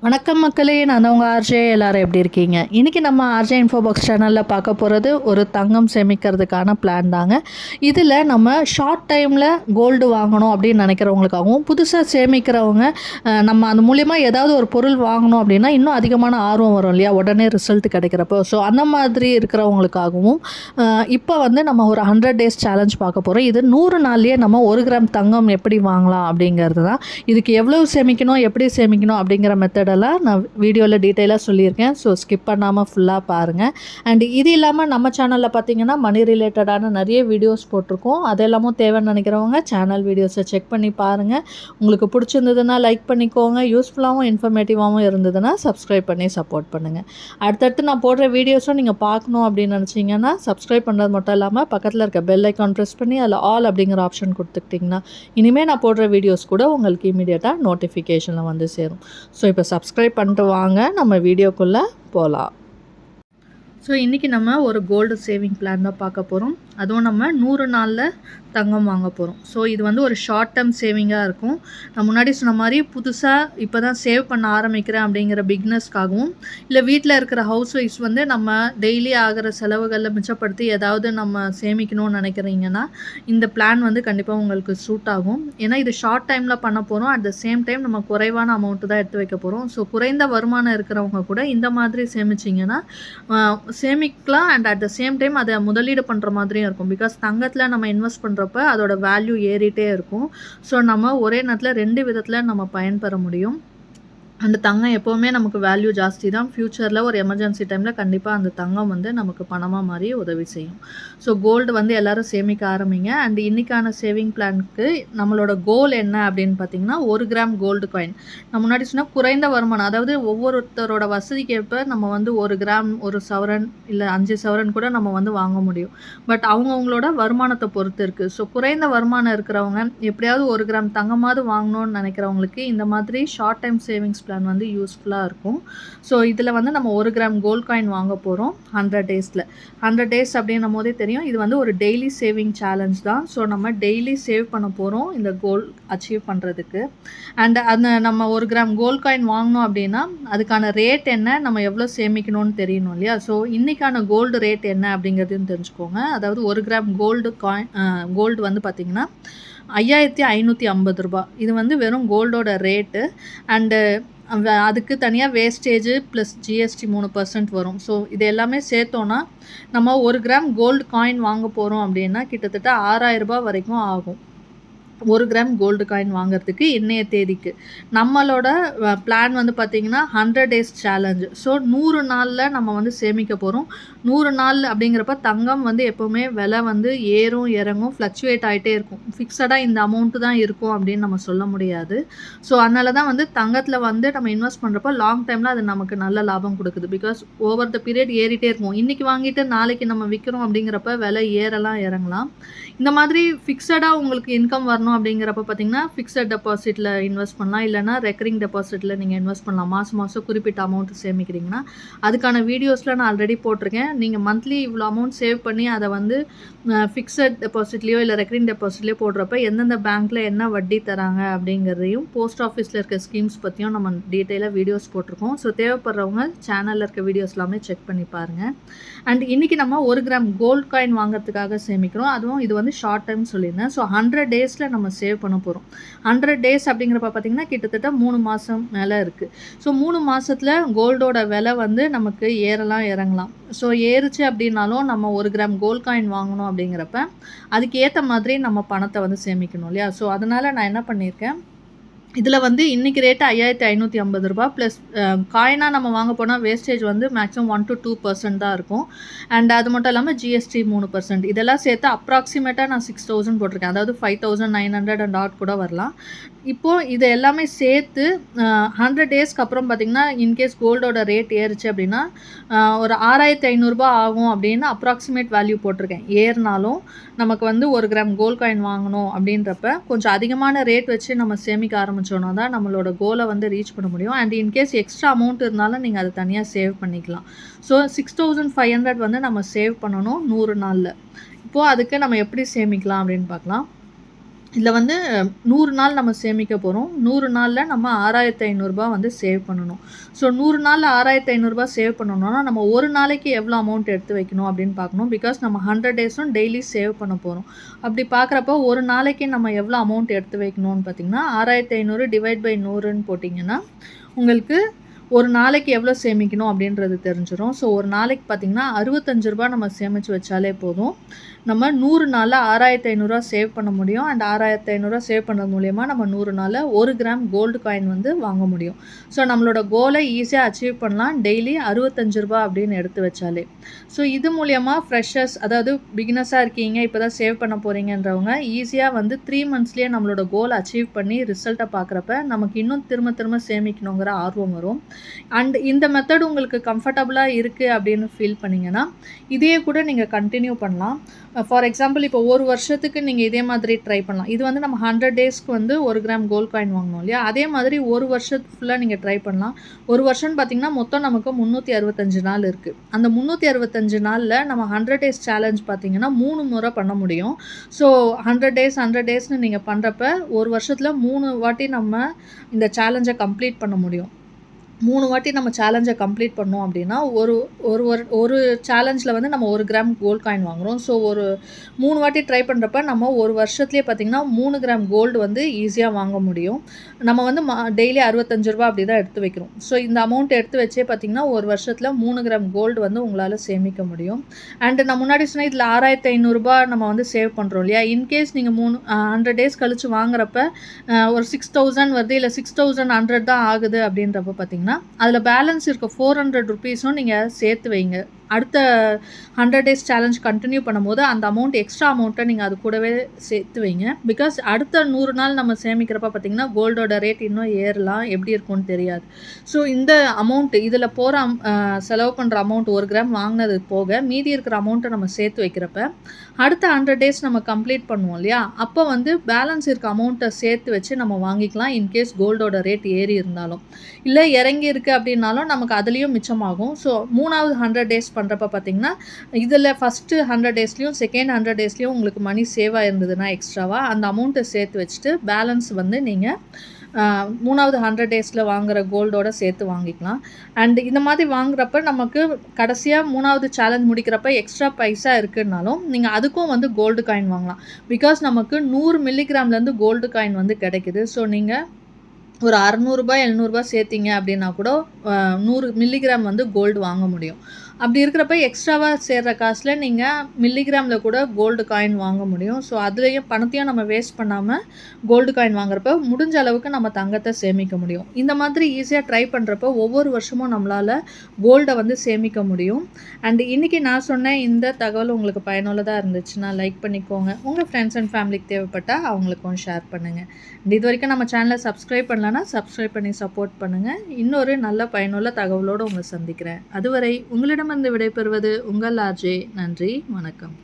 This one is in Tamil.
வணக்கம் மக்களே, நான் உங்கள் ஆர்ஜே. எல்லோரும் எப்படி இருக்கீங்க? இன்றைக்கி நம்ம ஆர்ஜே இன்ஃபோ பாக்ஸ் சேனலில் பார்க்க போகிறது ஒரு தங்கம் சேமிக்கிறதுக்கான பிளான் தாங்க. இதில் நம்ம ஷார்ட் டைமில் கோல்டு வாங்கணும் அப்படின்னு நினைக்கிறவங்களுக்காகவும், புதுசாக சேமிக்கிறவங்க நம்ம அது மூலிமா ஏதாவது ஒரு பொருள் வாங்கணும் அப்படின்னா இன்னும் அதிகமான ஆர்வம் வரும் இல்லையா, உடனே ரிசல்ட் கிடைக்கிறப்போ. ஸோ அந்த மாதிரி இருக்கிறவங்களுக்காகவும் இப்போ வந்து நம்ம ஒரு 100 டேஸ் சேலஞ்ச் பார்க்க போகிறோம். இது 100 நாள்லேயே நம்ம 1 கிராம் தங்கம் எப்படி வாங்கலாம் அப்படிங்கிறது தான். இதுக்கு எவ்வளவு சேமிக்கணும், எப்படி சேமிக்கணும் அப்படிங்கிற மெத்தடெல்லாம் நான் வீடியோவில் டீட்டெயிலாக சொல்லியிருக்கேன். ஸோ ஸ்கிப் பண்ணாமல் ஃபுல்லாக பாருங்கள். அண்ட் இது இல்லாமல் நம்ம சேனலில் பார்த்தீங்கன்னா மணி ரிலேட்டடான நிறைய வீடியோஸ் போட்டிருக்கோம். அதெல்லாமும் தேவைன்னு நினைக்கிறவங்க சேனல் வீடியோஸை செக் பண்ணி பாருங்கள். உங்களுக்கு பிடிச்சிருந்ததுன்னா லைக் பண்ணிக்கோங்க. யூஸ்ஃபுல்லாகவும் இன்ஃபர்மேட்டிவாகவும் இருந்ததுன்னா சப்ஸ்கிரைப் பண்ணி சப்போர்ட் பண்ணுங்கள். அடுத்தடுத்து நான் போடுற வீடியோஸும் நீங்கள் பார்க்கணும் அப்படின்னு நினச்சிங்கன்னா சப்ஸ்கிரைப் பண்ணுறது மட்டும் இல்லாமல் பக்கத்தில் இருக்க பெல் ஐக்கான் ப்ரெஸ் பண்ணி அதில் ஆல் அப்படிங்கிற ஆப்ஷன் கொடுத்துக்கிட்டிங்கன்னா இனிமேல் நான் போடுற வீடியோஸ் கூட உங்களுக்கு இமீடியட்டாக நோட்டிஃபிகேஷனில் வந்து சேரும். ஸோ இப்போ சப்ஸ்கிரைப் பண்ணிட்டு வாங்க, நம்ம வீடியோக்குள்ளே போகலாம். ஸோ இன்றைக்கி நம்ம ஒரு கோல்டு சேவிங் பிளான் தான் பார்க்க போகிறோம். அதுவும் நம்ம 100 நாளில் தங்கம் வாங்க போகிறோம். ஸோ இது வந்து ஒரு ஷார்ட் டேர்ம் சேவிங்காக இருக்கும். நான் முன்னாடி சொன்ன மாதிரி புதுசாக இப்போ தான் சேவ் பண்ண ஆரம்பிக்கிறேன் அப்படிங்கிற பிக்னஸ்க்காகவும், இல்லை வீட்டில் இருக்கிற ஹவுஸ் ஒய்ஃப்ஸ் வந்து நம்ம டெய்லி ஆகிற செலவுகளில் மிச்சப்படுத்தி ஏதாவது நம்ம சேமிக்கணும்னு நினைக்கிறீங்கன்னா இந்த பிளான் வந்து கண்டிப்பாக உங்களுக்கு சூட் ஆகும். ஏன்னா இது ஷார்ட் டைமில் பண்ண போகிறோம். அட் த சேம் டைம் நம்ம குறைவான அமௌண்ட்டு தான் எடுத்து வைக்க போகிறோம். ஸோ குறைந்த வருமானம் இருக்கிறவங்க கூட இந்த மாதிரி சேமிச்சிங்கன்னா சேமிக்கலாம். And at the same time அதை முதலீடு பண்ணுற மாதிரியும் இருக்கும். பிகாஸ் தங்கத்தில் நம்ம இன்வெஸ்ட் பண்ணுறப்ப அதோட வேல்யூ ஏறிட்டே இருக்கும். ஸோ நம்ம ஒரே நேரத்தில் 2 விதத்தில் நம்ம பயன்பெற முடியும். அந்த தங்கம் எப்போவுமே நமக்கு வேல்யூ ஜாஸ்தி தான். ஃப்யூச்சரில் ஒரு எமர்ஜென்சி டைமில் கண்டிப்பாக அந்த தங்கம் வந்து நமக்கு பணமாக மாதிரி உதவி செய்யும். ஸோ கோல்டு வந்து எல்லோரும் சேமிக்க ஆரம்பிங்க. அண்ட் இன்றைக்கான சேவிங் பிளானுக்கு நம்மளோட கோல் என்ன அப்படின்னு பார்த்திங்கன்னா 1 கிராம் கோல்டு காயின். நான் முன்னாடி சொன்னால் குறைந்த வருமானம், அதாவது ஒவ்வொருத்தரோட வசதிக்கு ஏற்ப நம்ம வந்து 1 கிராம் 1 சவரன் இல்லை 5 சவரன் கூட நம்ம வந்து வாங்க முடியும். பட் அவங்கவுங்களோட வருமானத்தை பொறுத்து இருக்குது. ஸோ குறைந்த வருமானம் இருக்கிறவங்க எப்படியாவது 1 கிராம் தங்கமாவது வாங்கணும்னு நினைக்கிறவங்களுக்கு இந்த மாதிரி ஷார்ட் டைம் சேவிங்ஸ் பிளான் வந்து யூஸ்ஃபுல்லாக இருக்கும். ஸோ இதில் வந்து நம்ம 1 கிராம் கோல்ட் காயின் வாங்க போகிறோம் 100 டேஸில். 100 டேஸ் அப்படின்னும் போதே தெரியும் இது வந்து ஒரு டெய்லி சேவிங் சேலஞ்ச் தான். ஸோ நம்ம டெய்லி சேவ் பண்ண போகிறோம் இந்த கோல் அச்சீவ் பண்ணுறதுக்கு. அண்ட் அந்த நம்ம 1 கிராம் கோல்ட் காயின் வாங்கினோம் அப்படின்னா அதுக்கான ரேட் என்ன, நம்ம எவ்வளோ சேமிக்கணும்னு தெரியணும் இல்லையா. ஸோ இன்றைக்கான கோல்டு ரேட் என்ன அப்படிங்கிறதையும் தெரிஞ்சுக்கோங்க. அதாவது 1 கிராம் கோல்டு வந்து பார்த்திங்கன்னா 5550 ரூபா. இது வந்து வெறும் கோல்டோட ரேட்டு. அண்டு அதுக்கு தனியாக வேஸ்டேஜ் ப்ளஸ் ஜிஎஸ்டி 3% வரும். ஸோ இது எல்லாமே சேர்த்தோன்னா நம்ம 1 கிராம் கோல்டு காயின் வாங்க போகிறோம் அப்படின்னா கிட்டத்தட்ட 6000 ரூபா வரைக்கும் ஆகும். 1 கிராம் கோல்டு காயின் வாங்கிறதுக்கு இன்றைய தேதிக்கு. நம்மளோட பிளான் வந்து பார்த்திங்கன்னா 100 டேஸ் சேலஞ்சு. ஸோ 100 நாளில் நம்ம வந்து சேமிக்க போகிறோம். 100 நாள் அப்படிங்கிறப்ப தங்கம் வந்து எப்போவுமே விலை வந்து ஏறும் இறங்கும், ஃப்ளக்சுவேட் ஆகிட்டே இருக்கும். ஃபிக்ஸடாக இந்த அமௌண்ட்டு தான் இருக்கும் அப்படின்னு நம்ம சொல்ல முடியாது. ஸோ அதனால தான் வந்து தங்கத்தில் வந்து நம்ம இன்வெஸ்ட் பண்ணுறப்போ லாங் டைமில் அது நமக்கு நல்ல லாபம் கொடுக்குது. பிகாஸ் ஓவர் த பீரியட் ஏறிட்டே இருக்கும். இன்றைக்கி வாங்கிட்டு நாளைக்கு நம்ம விற்கிறோம் அப்படிங்கிறப்ப விலை ஏறலாம் இறங்கலாம். இந்த மாதிரி ஃபிக்ஸடாக உங்களுக்கு இன்கம் வரணும் அப்படிங்கிறப்ப பார்த்தீங்கன்னா ஃபிக்ஸட் டெபாசிட்டில் இன்வெஸ்ட் பண்ணலாம். இல்லைனா ரெக்கரிங் டெபாசிட்டில் நீங்கள் இன்வெஸ்ட் பண்ணலாம். மாதம் மாதம் குறிப்பிட்ட அமௌண்ட்டு சேமிக்கிறீங்கன்னா அதுக்கான வீடியோஸில் நான் ஆல்ரெடி போட்டிருக்கேன். நீங்கள் மந்த்லி இவ்வளோ அமௌண்ட் சேவ் பண்ணி அதை வந்து ஃபிக்ஸட் டெபாசிட்லேயோ இல்லை ரெக்கரிங் டெபாசிட்லேயோ போடுறப்ப எந்தெந்த பேங்க்கில் என்ன வட்டி தராங்க அப்படிங்கிறதையும் போஸ்ட் ஆஃபீஸில் இருக்க ஸ்கீம்ஸ் பற்றியும் நம்ம டீட்டெயிலாக வீடியோஸ் போட்டிருக்கோம். ஸோ தேவைப்படுறவங்க சேனலில் இருக்க வீடியோஸ் எல்லாமே செக் பண்ணி பாருங்கள். அண்ட் இன்றைக்கி நம்ம 1 கிராம் கோல்ட் காயின் வாங்கிறதுக்காக சேமிக்கிறோம். அதுவும் இது வந்து ஷார்ட் டைம் சொல்லியிருந்தேன். ஸோ 100 டேஸில் நம்ம சேவ் பண்ண போகிறோம். 100 டேஸ் அப்படிங்கிறப்ப பார்த்திங்கன்னா கிட்டத்தட்ட 3 மாதம் மேலே இருக்குது. ஸோ 3 மாதத்தில் கோல்டோட விலை வந்து நமக்கு ஏறலாம் இறங்கலாம். ஸோ ஏறுச்சு அப்படின்னாலும் நம்ம 1 கிராம் கோல்ட் காயின் வாங்கணும் அப்படிங்கிறப்ப அதுக்கு ஏற்ற மாதிரி நம்ம பணத்தை வந்து சேமிக்கணும் இல்லையா. ஸோ அதனால் நான் என்ன பண்ணியிருக்கேன், இதில் வந்து இன்றைக்கி ரேட்டு 5550 ரூபா ப்ளஸ் காயினாக நம்ம வாங்க போனால் வேஸ்டேஜ் வந்து மேக்ஸிமம் 1 to 2% தான் இருக்கும். அண்ட் அது மட்டும் இல்லாமல் ஜிஎஸ்டி 3%. இதெல்லாம் சேர்த்து அப்ராக்சிமேட்டாக நான் 6000 போட்டிருக்கேன். அதாவது 5900 அண்ட் ஆட் கூட வரலாம். இப்போது இது எல்லாமே சேர்த்து 100 டேஸ்க்கு அப்புறம் பார்த்திங்கன்னா இன்கேஸ் கோல்டோட ரேட் ஏறுச்சு அப்படின்னா ஒரு 6500 ஆகும் அப்படின்னு அப்ராக்சிமேட் வேல்யூ போட்டிருக்கேன். ஏறினாலும் நமக்கு வந்து 1 கிராம் கோல்ட் காயின் வாங்கணும் அப்படின்றப்ப கொஞ்சம் அதிகமான ரேட் வச்சு நம்ம சேமிக்க ஆரம்பித்தோன்னா தான் நம்மளோட கோலை வந்து ரீச் பண்ண முடியும். அண்ட் இன்கேஸ் எக்ஸ்ட்ரா அமௌண்ட் இருந்தாலும் நீங்கள் அதை தனியாக சேவ் பண்ணிக்கலாம். ஸோ 6500 வந்து நம்ம சேவ் பண்ணணும் 100 நாளில். இப்போது அதுக்கு நம்ம எப்படி சேமிக்கலாம் அப்படின்னு பார்க்கலாம். இதில் வந்து 100 நாள் நம்ம சேமிக்க போகிறோம். 100 நாளில் நம்ம ரூ. 6,500 வந்து சேவ் பண்ணணும். ஸோ 100 நாளில் ரூ. 6,500 சேவ் பண்ணணும்னா, நம்ம ஒரு நாளைக்கு எவ்வளோ அமௌண்ட் எடுத்து வைக்கணும் அப்படின்னு பார்க்கணும். பிகாஸ் நம்ம 100 டேஸும் டெய்லி சேவ் பண்ண போகிறோம். அப்படி பார்க்குறப்போ ஒரு நாளைக்கு நம்ம எவ்வளோ அமௌண்ட் எடுத்து வைக்கணும்னு பார்த்தீங்கன்னா, 6,500 டிவைட் பை 100ன்னு போட்டிங்கன்னா, உங்களுக்கு ஒரு நாளைக்கு எவ்வளோ சேமிக்கணும் அப்படின்றது தெரிஞ்சிடும். ஸோ ஒரு நாளைக்கு பார்த்தீங்கன்னா ரூ. 65 நம்ம சேமித்து வச்சாலே போதும். நம்ம 100 நாளில் ரூ. 6,500 சேவ் பண்ண முடியும். அண்ட் ரூ. 6,500 சேவ் பண்ணுறது மூலிமா நம்ம 100 நாளில் 1 கிராம் கோல்டு காயின் வந்து வாங்க முடியும். ஸோ நம்மளோட கோலை ஈஸியாக அச்சீவ் பண்ணலாம் டெய்லி ரூ. 65 அப்படின்னு எடுத்து வச்சாலே. ஸோ இது மூலிமா ஃப்ரெஷர்ஸ், அதாவது பிகினர்ஸாக இருக்கீங்க, இப்போ தான் சேவ் பண்ண போகிறீங்கன்றவங்க ஈஸியாக வந்து 3 மந்த்ஸ்லேயே நம்மளோட கோலை அச்சீவ் பண்ணி ரிசல்ட்டை பார்க்குறப்ப நமக்கு இன்னும் திரும்ப திரும்ப சேமிக்கணுங்கிற ஆர்வம் வரும். அண்ட் இந்த மெத்தட் உங்களுக்கு கம்ஃபர்டபுளாக இருக்குது அப்படின்னு ஃபீல் பண்ணிங்கன்னா, இதையே கூட நீங்கள் கண்டினியூ பண்ணலாம். ஃபார் எக்ஸாம்பிள் இப்போ ஒரு வருஷத்துக்கு நீங்கள் இதே மாதிரி ட்ரை பண்ணலாம். இது வந்து நம்ம 100 டேஸ்க்கு வந்து 1 கிராம் கோல்ட் காயின் வாங்கணும் இல்லையா? அதே மாதிரி ஒரு வருஷத்துக்கு ஃபுல்லாக நீங்கள் ட்ரை பண்ணலாம். ஒரு வருஷம்னு பார்த்தீங்கன்னா மொத்தம் நமக்கு 365 நாள் இருக்குது. அந்த 365 நாளில் நம்ம 100 டேஸ் சேலஞ்ச் பார்த்தீங்கன்னா 3 முறை பண்ண முடியும். ஸோ 100 டேஸ்னு நீங்கள் பண்ணுறப்ப ஒரு வருஷத்தில் 3 வாட்டி நம்ம இந்த சேலஞ்சை கம்ப்ளீட் பண்ண முடியும். 3 வாட்டி நம்ம சேலஞ்சை கம்ப்ளீட் பண்ணோம் அப்படின்னா, ஒரு சேலஞ்சில் வந்து நம்ம 1 கிராம் கோல்ட் காயின் வாங்குகிறோம். ஸோ ஒரு 3 வாட்டி ட்ரை பண்ணுறப்ப நம்ம ஒரு வருஷத்துலேயே பார்த்திங்கன்னா 3 கிராம் கோல்டு வந்து ஈஸியாக வாங்க முடியும். நம்ம வந்து டெய்லி ரூ. 65 அப்படி தான் எடுத்து வைக்கிறோம். ஸோ இந்த அமௌண்ட் எடுத்து வச்சே பார்த்திங்கன்னா ஒரு வருஷத்தில் 3 கிராம் கோல்டு வந்து உங்களால் சேமிக்க முடியும். அண்டு நான் முன்னாடி சொன்ன இதில் ரூ. 6,500 நம்ம வந்து சேவ் பண்ணுறோம் இல்லையா? இன்கேஸ் நீங்கள் 100 டேஸ் கழித்து வாங்குறப்ப ஒரு 6,000 வருது, இல்லை 6,100 தான் ஆகுது அப்படின்றப்ப பார்த்திங்கன்னா, அதில் பேலன்ஸ் இருக்க 400 ருபீஸும் நீங்கள் சேர்த்து வைங்க. அடுத்த 100 டேஸ் சேலஞ்ச் கண்டினியூ பண்ணும்போது அந்த அமௌண்ட் எக்ஸ்ட்ரா அமௌண்ட்டை நீங்கள் அது கூடவே சேர்த்து வைங்க. பிகாஸ் அடுத்த 100 நாள் நம்ம சேமிக்கிறப்ப பார்த்திங்கன்னா கோல்டோட ரேட் இன்னும் ஏறலாம், எப்படி இருக்கும்னு தெரியாது. ஸோ இந்த அமௌண்ட் இதில் போகிற செலவு பண்ணுற அமௌண்ட் 1 கிராம் வாங்கினது போக மீதி இருக்கிற அமௌண்ட்டை நம்ம சேர்த்து வைக்கிறப்ப அடுத்த 100 டேஸ் நம்ம கம்ப்ளீட் பண்ணுவோம் இல்லையா? அப்போ வந்து பேலன்ஸ் இருக்க அமௌண்ட்டை சேர்த்து வச்சு நம்ம வாங்கிக்கலாம். இன்கேஸ் கோல்டோட ரேட் ஏறி இருந்தாலும், இல்லை இறங்கி இருக்குது அப்படின்னாலும் நமக்கு அதுலேயும் மிச்சமாகும். ஸோ 3வது 100 டேஸ் பண்ணுறப்ப பார்த்திங்கன்னா, இதில் ஃபஸ்ட்டு 100 டேஸ்லேயும் செகண்ட் 100 டேஸ்லேயும் உங்களுக்கு மணி சேவ் ஆகிருந்ததுன்னா எக்ஸ்ட்ராவாக அந்த அமௌண்ட்டை சேர்த்து வச்சுட்டு பேலன்ஸ் வந்து நீங்கள் 3வது 100 டேஸில் வாங்குகிற கோல்டோட சேர்த்து வாங்கிக்கலாம். அண்ட் இந்த மாதிரி வாங்குறப்ப நமக்கு கடைசியாக 3வது சேலஞ்ச் முடிக்கிறப்ப எக்ஸ்ட்ரா பைசா இருக்குன்னாலும் நீங்கள் அதுக்கும் வந்து கோல்டு காயின் வாங்கலாம். பிகாஸ் நமக்கு 100 மில்லிகிராம்லேருந்து கோல்டு காயின் வந்து கிடைக்குது. ஸோ நீங்கள் ஒரு ரூ. 600 ரூ. 700 சேர்த்திங்க அப்படின்னா கூட 100 மில்லிகிராம் வந்து கோல்டு வாங்க முடியும். அப்படி இருக்கிறப்ப எக்ஸ்ட்ராவாக சேர்கிற காசில் நீங்கள் மில்லிகிராமில் கூட கோல்டு காயின் வாங்க முடியும். ஸோ அதுலேயும் பணத்தையும் நம்ம வேஸ்ட் பண்ணாமல் கோல்டு காயின் வாங்குறப்ப முடிஞ்ச அளவுக்கு நம்ம தங்கத்தை சேமிக்க முடியும். இந்த மாதிரி ஈஸியாக ட்ரை பண்ணுறப்போ ஒவ்வொரு வருஷமும் நம்மளால் கோல்டை வந்து சேமிக்க முடியும். அண்ட் இன்றைக்கி நான் சொன்ன இந்த தகவல் உங்களுக்கு பயனுள்ளதாக இருந்துச்சுன்னா லைக் பண்ணிக்கோங்க. உங்கள் ஃப்ரெண்ட்ஸ் அண்ட் ஃபேமிலிக்கு தேவைப்பட்டால் அவங்களுக்கும் ஷேர் பண்ணுங்கள். இது வரைக்கும் நம்ம சேனலை சப்ஸ்கிரைப் பண்ணலன்னா சப்ஸ்கிரைப் பண்ணி சப்போர்ட் பண்ணுங்கள். இன்னொரு நல்ல பயனுள்ள தகவலோடு உங்களை சந்திக்கிறேன். அதுவரை உங்களிடமிருந்து விடைபெறுவது உங்கள் ஆர்ஜே. நன்றி, வணக்கம்.